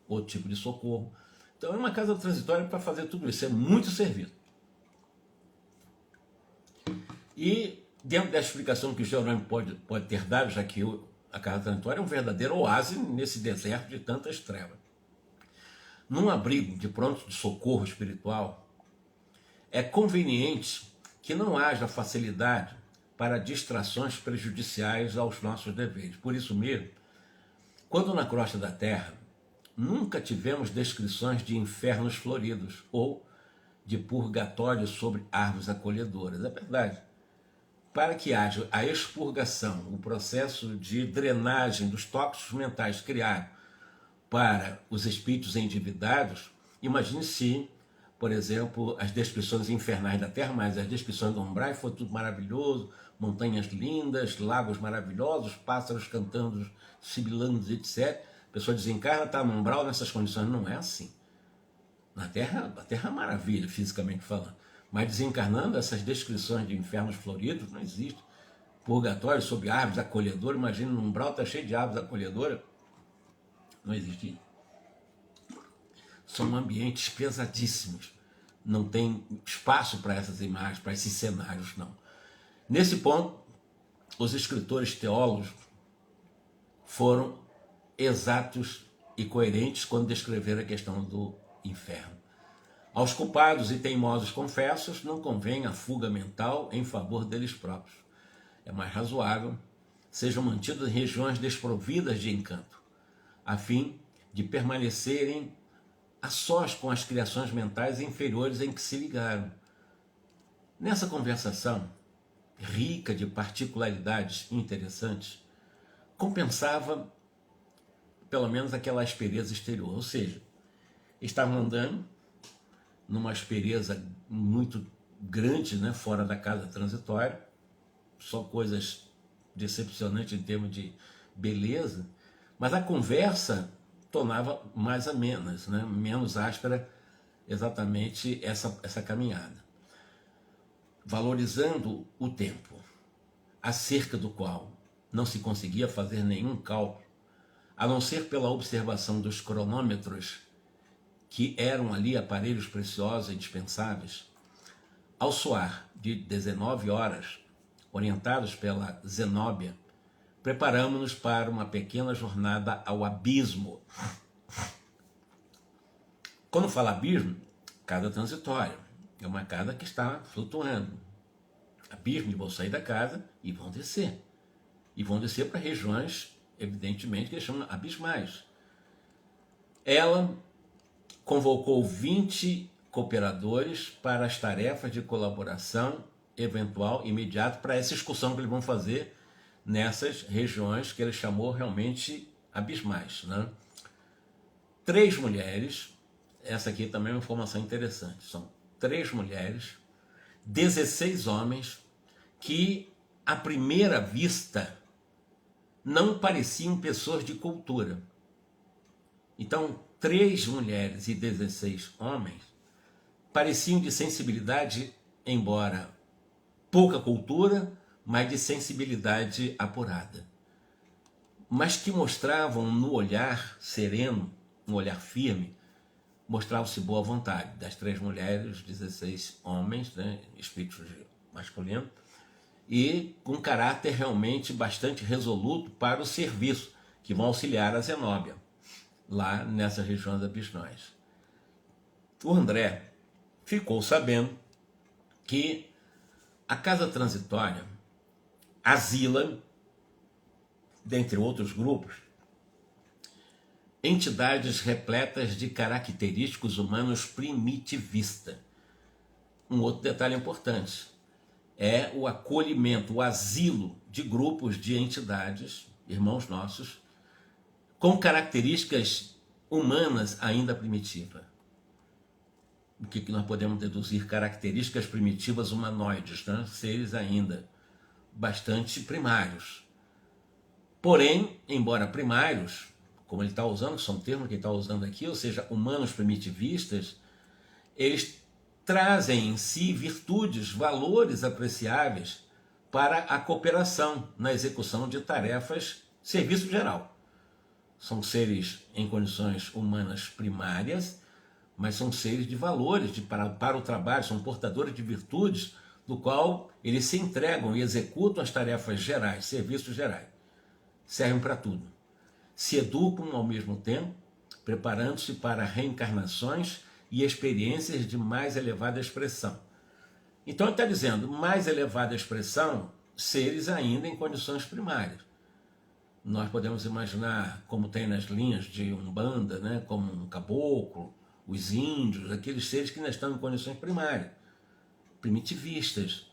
outro tipo de socorro. Então é uma casa transitória para fazer tudo isso, é muito servido. E dentro dessa explicação que o Jerônimo pode ter dado, já que a casa transitória é um verdadeiro oásis nesse deserto de tantas trevas. Num abrigo de pronto de socorro espiritual, é conveniente que não haja facilidade para distrações prejudiciais aos nossos deveres. Por isso mesmo, quando na crosta da Terra, nunca tivemos descrições de infernos floridos ou de purgatórios sobre árvores acolhedoras. É verdade. Para que haja a expurgação, o processo de drenagem dos tóxicos mentais criado para os espíritos endividados, imagine se, por exemplo, as descrições infernais da Terra, mas as descrições do umbral foi tudo maravilhoso, montanhas lindas, lagos maravilhosos, pássaros cantando, sibilando, etc. A pessoa desencarna, está no umbral nessas condições. Não é assim. Na Terra, a Terra é uma maravilha, fisicamente falando. Mas desencarnando, essas descrições de infernos floridos não existem. Purgatório sob árvores acolhedoras, imagina, no umbral está cheio de árvores acolhedoras. Não existe. São ambientes pesadíssimos. Não tem espaço para essas imagens, para esses cenários, não. Nesse ponto, os escritores teólogos foram exatos e coerentes quando descreveram a questão do inferno. Aos culpados e teimosos confessos não convém a fuga mental em favor deles próprios. É mais razoável sejam mantidos em regiões desprovidas de encanto, a fim de permanecerem a sós com as criações mentais inferiores em que se ligaram. Nessa conversação, rica de particularidades interessantes, compensava pelo menos aquela aspereza exterior, ou seja, estavam andando numa aspereza muito grande, né, fora da casa transitória, só coisas decepcionantes em termos de beleza, mas a conversa tornava mais amena, né, menos áspera exatamente essa caminhada. Valorizando o tempo, acerca do qual não se conseguia fazer nenhum cálculo, a não ser pela observação dos cronômetros, que eram ali aparelhos preciosos e indispensáveis, ao soar de 19 horas, orientados pela Zenóbia, preparamos-nos para uma pequena jornada ao abismo. Quando fala abismo, casa transitória, é uma casa que está flutuando. Abismo, vão sair da casa e vão descer. E vão descer para regiões, evidentemente, que eles chamam abismais. Ela convocou 20 cooperadores para as tarefas de colaboração eventual, imediata, para essa excursão que eles vão fazer nessas regiões que ele chamou realmente abismais, né? 3 mulheres, essa aqui também é uma informação interessante, são 3 mulheres, 16 homens, que à primeira vista não pareciam pessoas de cultura. Então, 3 mulheres e 16 homens pareciam de sensibilidade, embora pouca cultura, mas de sensibilidade apurada. Mas que mostravam no olhar sereno, no olhar firme, mostrava-se boa vontade. Das 3 mulheres, 16 homens, né, espíritos masculinos, e com caráter realmente bastante resoluto para o serviço, que vão auxiliar a Zenóbia, lá nessas regiões abismais. O André ficou sabendo que a casa transitória asila, dentre outros grupos, entidades repletas de característicos humanos primitivistas. Um outro detalhe importante é o acolhimento, o asilo de grupos de entidades, irmãos nossos, com características humanas ainda primitivas. O que nós podemos deduzir? Características primitivas humanoides, né? Seres ainda bastante primários. Porém, embora primários, como ele está usando, que são termos que ele está usando aqui, ou seja, humanos primitivistas, eles trazem em si virtudes, valores apreciáveis para a cooperação na execução de tarefas, serviço geral. São seres em condições humanas primárias, mas são seres de valores para o trabalho, são portadores de virtudes, do qual eles se entregam e executam as tarefas gerais, serviços gerais. Servem para tudo. Se educam ao mesmo tempo, preparando-se para reencarnações e experiências de mais elevada expressão. Então ele está dizendo, mais elevada expressão, seres ainda em condições primárias. Nós podemos imaginar, como tem nas linhas de Umbanda, né, como um caboclo, os índios, aqueles seres que ainda estão em condições primárias, primitivistas,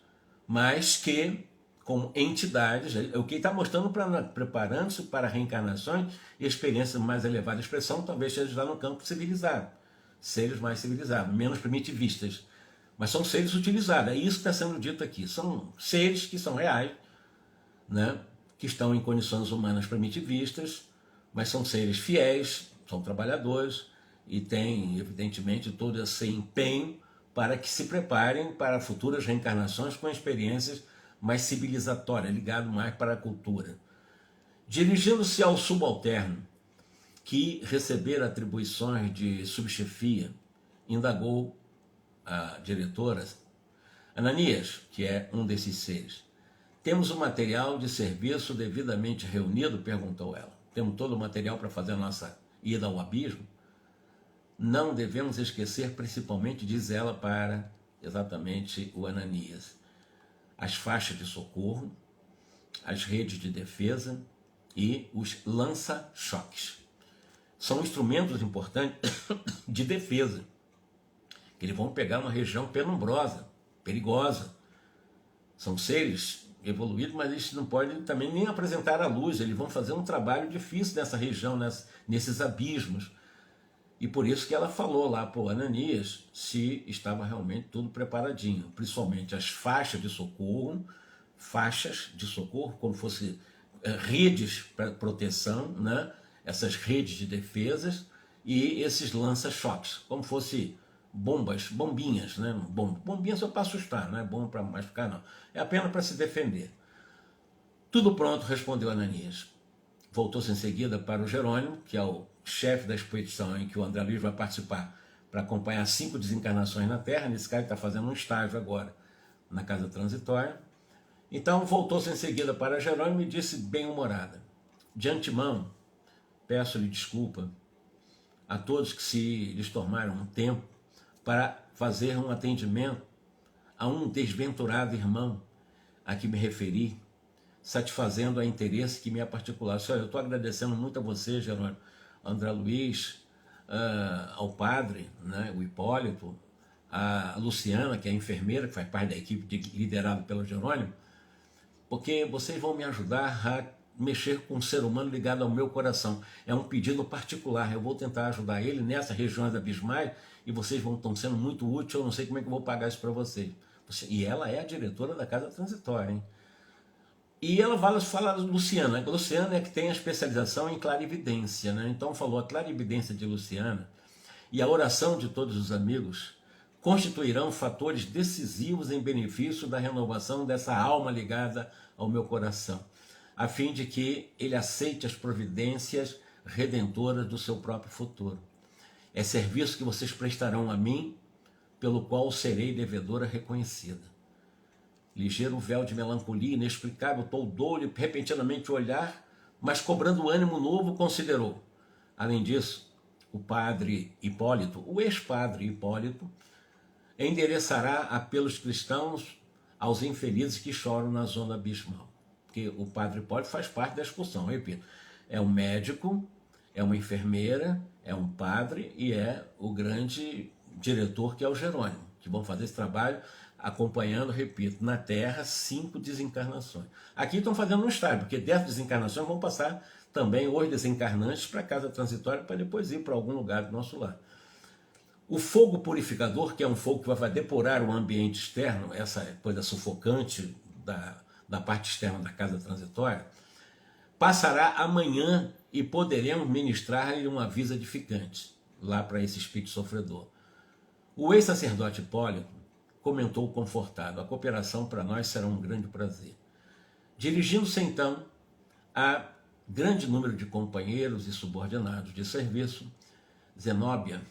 mas que, como entidades, o que está mostrando, preparando-se para reencarnações e experiências de mais elevada expressão, talvez seja lá no campo civilizado, seres mais civilizados, menos primitivistas, mas são seres utilizados, é isso que está sendo dito aqui, são seres que são reais, né, que estão em condições humanas primitivistas, mas são seres fiéis, são trabalhadores, e têm, evidentemente, todo esse empenho para que se preparem para futuras reencarnações com experiências mais civilizatórias, ligado mais para a cultura. Dirigindo-se ao subalterno, que recebera atribuições de subchefia, indagou a diretora, Ananias, que é um desses seres. Temos o material de serviço devidamente reunido? Perguntou ela. Temos todo o material para fazer a nossa ida ao abismo? Não devemos esquecer, principalmente, diz ela para exatamente o Ananias, as faixas de socorro, as redes de defesa e os lança-choques. São instrumentos importantes de defesa, que eles vão pegar uma região penumbrosa, perigosa. São seres evoluídos, mas eles não podem também nem apresentar a luz, eles vão fazer um trabalho difícil nessa região, nesses abismos. E por isso que ela falou lá para o Ananias se estava realmente tudo preparadinho, principalmente as faixas de socorro, como fosse redes para proteção, né? Essas redes de defesas e esses lança-choques, como fosse bombinhas, né? Bombinhas só para assustar, não é bom para machucar, não. É apenas para se defender. Tudo pronto, respondeu Ananias. Voltou-se em seguida para o Jerônimo, que é o chefe da expedição em que o André Luiz vai participar para acompanhar 5 desencarnações na Terra. Nesse caso, ele está fazendo um estágio agora na casa transitória. Então, voltou-se em seguida para Jerônimo e disse bem-humorada: de antemão, peço-lhe desculpa a todos que se lhes tomaram um tempo para fazer um atendimento a um desventurado irmão a que me referi, satisfazendo a interesse que me é particular. Senhor, eu estou agradecendo muito a você, Jerônimo, André Luiz, ao padre, né, o Hipólito, a Luciana, que é a enfermeira, que faz parte da equipe liderada pelo Jerônimo, porque vocês vão me ajudar a mexer com um ser humano ligado ao meu coração. É um pedido particular, eu vou tentar ajudar ele nessas regiões abismais e vocês estão sendo muito úteis, eu não sei como é que eu vou pagar isso para vocês. E ela é a diretora da casa transitória, hein? E ela fala Luciana. A Luciana é que tem a especialização em clarividência, né? Então falou, a clarividência de Luciana e a oração de todos os amigos constituirão fatores decisivos em benefício da renovação dessa alma ligada ao meu coração, a fim de que ele aceite as providências redentoras do seu próprio futuro. é serviço que vocês prestarão a mim, pelo qual serei devedora reconhecida. Ligeiro véu de melancolia inexplicável toldou-lhe repentinamente o olhar, mas cobrando ânimo novo, considerou. Além disso, o padre Hipólito, o ex-padre Hipólito, endereçará apelos cristãos aos infelizes que choram na zona abismal. Porque o padre Hipólito faz parte da expulsão, repito. É um médico, é uma enfermeira, é um padre e é o grande diretor que é o Jerônimo, que vão fazer esse trabalho acompanhando, repito, na Terra 5 desencarnações. Aqui estão fazendo um estágio, porque dessas desencarnações vão passar também os desencarnantes para a casa transitória para depois ir para algum lugar do nosso lar. O fogo purificador, que é um fogo que vai depurar o ambiente externo, essa coisa sufocante da parte externa da casa transitória, passará amanhã e poderemos ministrar-lhe um aviso edificante lá para esse espírito sofredor. O ex-sacerdote Hipólito comentou confortado: a cooperação para nós será um grande prazer. Dirigindo-se então a grande número de companheiros e subordinados de serviço, Zenóbia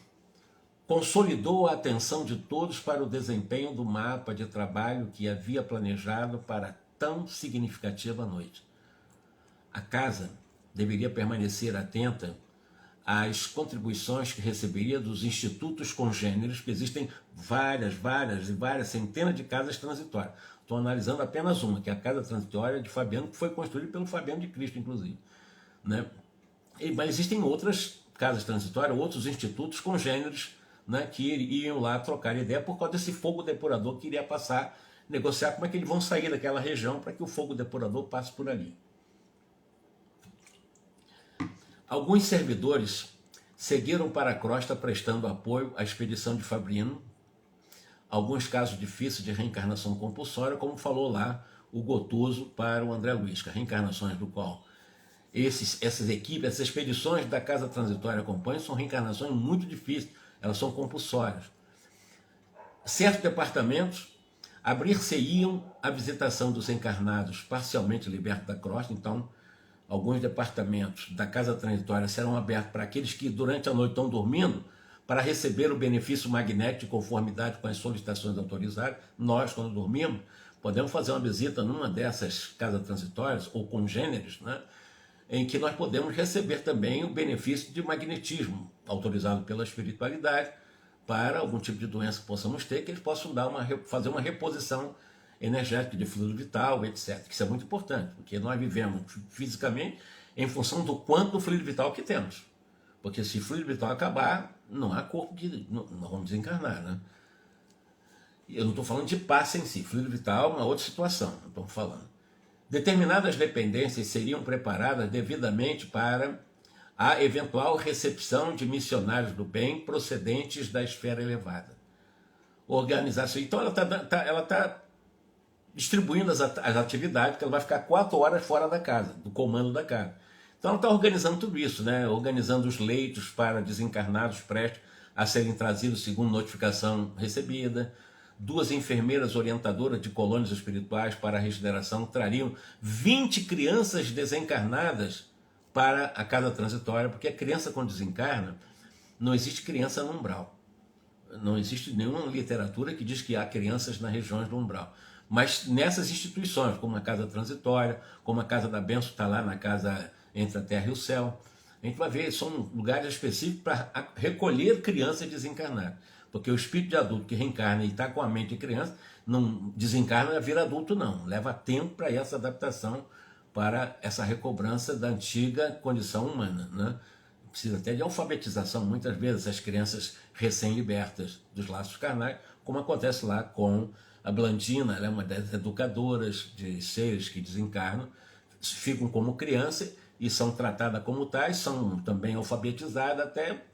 consolidou a atenção de todos para o desempenho do mapa de trabalho que havia planejado para tão significativa noite. A casa deveria permanecer atenta às contribuições que receberia dos institutos congêneres, que existem várias centenas de casas transitórias. Estou analisando apenas uma, que é a casa transitória de Fabiano, que foi construída pelo Fabiano de Cristo, inclusive. Né? Mas existem outras casas transitórias, outros institutos congêneres, né, que iam lá trocar ideia por causa desse fogo depurador que iria passar, negociar como é que eles vão sair daquela região para que o fogo depurador passe por ali. Alguns servidores seguiram para a crosta prestando apoio à expedição de Fabrino, alguns casos difíceis de reencarnação compulsória, como falou lá o Gotuso para o André Luiz, que as reencarnações do qual essas equipes, essas expedições da casa transitória acompanham, são reencarnações muito difíceis, elas são compulsórias. Certos departamentos abrir-se-iam à visitação dos encarnados parcialmente libertos da crosta, então alguns departamentos da casa transitória serão abertos para aqueles que durante a noite estão dormindo, para receber o benefício magnético de conformidade com as solicitações autorizadas. Nós, quando dormimos, podemos fazer uma visita numa dessas casas transitórias ou congêneres, né, em que nós podemos receber também o benefício de magnetismo autorizado pela espiritualidade para algum tipo de doença que possamos ter, que eles possam fazer uma reposição energética de fluido vital, etc. Isso é muito importante, porque nós vivemos fisicamente em função do quanto do fluido vital que temos. Porque se o fluido vital acabar, não há corpo que nós vamos desencarnar, né? Eu não estou falando de passe em si, fluido vital é uma outra situação, não estou falando. Determinadas dependências seriam preparadas devidamente para a eventual recepção de missionários do bem procedentes da esfera elevada. Organização. Então ela tá distribuindo as atividades, que ela vai ficar 4 horas fora da casa, do comando da casa. Então ela está organizando tudo isso, né? Organizando os leitos para desencarnados prestes a serem trazidos segundo notificação recebida. 2 enfermeiras orientadoras de colônias espirituais para a regeneração trariam 20 crianças desencarnadas para a casa transitória, porque a criança, quando desencarna, não existe criança no umbral. Não existe nenhuma literatura que diz que há crianças nas regiões do umbral. Mas nessas instituições, como a casa transitória, como a casa da bênção, está lá na casa entre a terra e o céu, a gente vai ver, são lugares específicos para recolher crianças desencarnadas. Porque o espírito de adulto que reencarna e está com a mente de criança, não desencarna e vira adulto, não. Leva tempo para essa adaptação, para essa recobrança da antiga condição humana, né? Precisa até de alfabetização, muitas vezes, essas crianças recém-libertas dos laços carnais, como acontece lá com a Blandina. Ela é uma das educadoras de seres que desencarnam, ficam como criança e são tratadas como tais, são também alfabetizadas até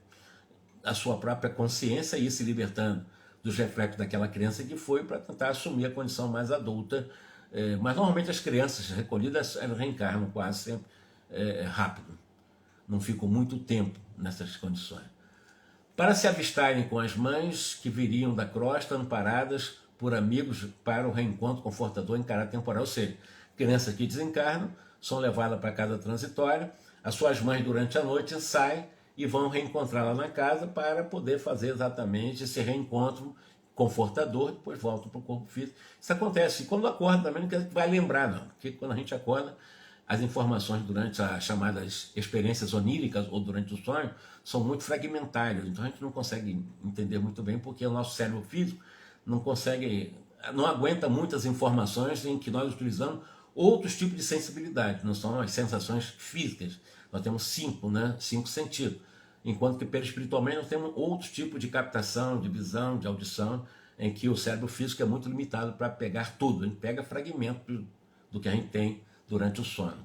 a sua própria consciência e ir se libertando dos reflexos daquela criança que foi para tentar assumir a condição mais adulta. Mas normalmente as crianças recolhidas elas reencarnam quase sempre rápido, não ficam muito tempo nessas condições. Para se avistarem com as mães que viriam da crosta amparadas por amigos para o reencontro confortador em caráter temporal, ou seja, crianças que desencarnam são levadas para a casa transitória, as suas mães durante a noite saem e vão reencontrá-la na casa para poder fazer exatamente esse reencontro confortador, depois voltam para o corpo físico. Isso acontece. E quando acorda também não quer dizer que vai lembrar, não. Porque quando a gente acorda, as informações durante as chamadas experiências oníricas ou durante o sonho são muito fragmentárias. Então a gente não consegue entender muito bem porque o nosso cérebro físico não consegue, não aguenta muitas informações em que nós utilizamos outros tipos de sensibilidade. Não são as sensações físicas. Nós temos 5, né? 5 sentidos. Enquanto que perispiritualmente nós temos outros tipos de captação, de visão, de audição, em que o cérebro físico é muito limitado para pegar tudo. A gente pega fragmentos do que a gente tem durante o sono.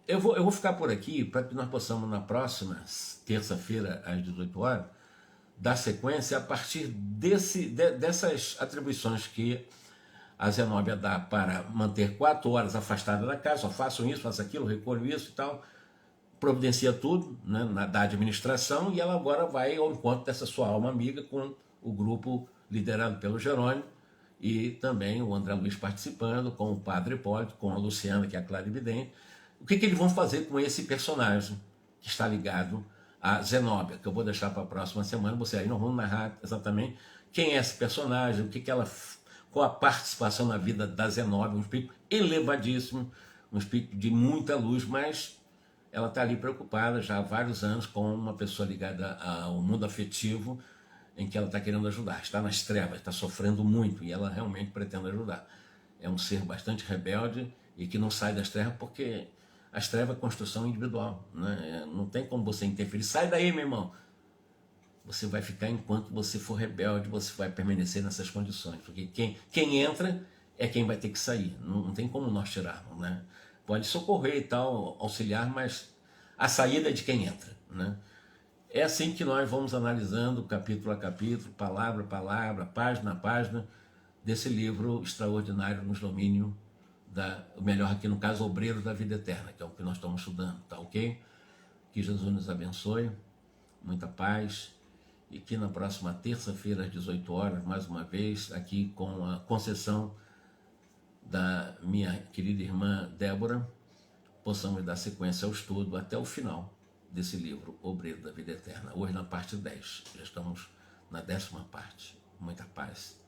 Eu vou ficar por aqui para que nós possamos, na próxima terça-feira, às 18 horas, dar sequência a partir dessas atribuições que a Zenobia dá para manter 4 horas afastada da casa, só façam isso, façam aquilo, recolho isso e tal, providencia tudo, né, da administração, e ela agora vai ao encontro dessa sua alma amiga com o grupo liderado pelo Jerônimo e também o André Luiz participando, com o Padre Hipólito, com a Luciana, que é a clarividente. O que eles vão fazer com esse personagem que está ligado a Zenóbia, que eu vou deixar para a próxima semana. Você aí nós vamos narrar exatamente quem é esse personagem, o que ela, qual a participação na vida da Zenóbia, um espírito elevadíssimo, um espírito de muita luz, mas ela está ali preocupada já há vários anos com uma pessoa ligada ao mundo afetivo, em que ela está querendo ajudar, está nas trevas, está sofrendo muito e ela realmente pretende ajudar. É um ser bastante rebelde e que não sai das trevas porque as trevas é construção individual, né? Não tem como você interferir. Sai daí, meu irmão. Você vai ficar enquanto você for rebelde, você vai permanecer nessas condições. Porque quem entra é quem vai ter que sair. Não tem como nós tirarmos, né? Pode socorrer e tal, auxiliar, mas a saída é de quem entra, né? É assim que nós vamos analisando capítulo a capítulo, palavra a palavra, página a página, desse livro extraordinário nos domínios o melhor aqui no caso, Obreiro da Vida Eterna, que é o que nós estamos estudando, tá ok? Que Jesus nos abençoe, muita paz, e que na próxima terça-feira às 18 horas, mais uma vez, aqui com a concessão da minha querida irmã Débora, possamos dar sequência ao estudo até o final desse livro, Obreiro da Vida Eterna. Hoje na parte 10, já estamos na 10ª parte. Muita paz.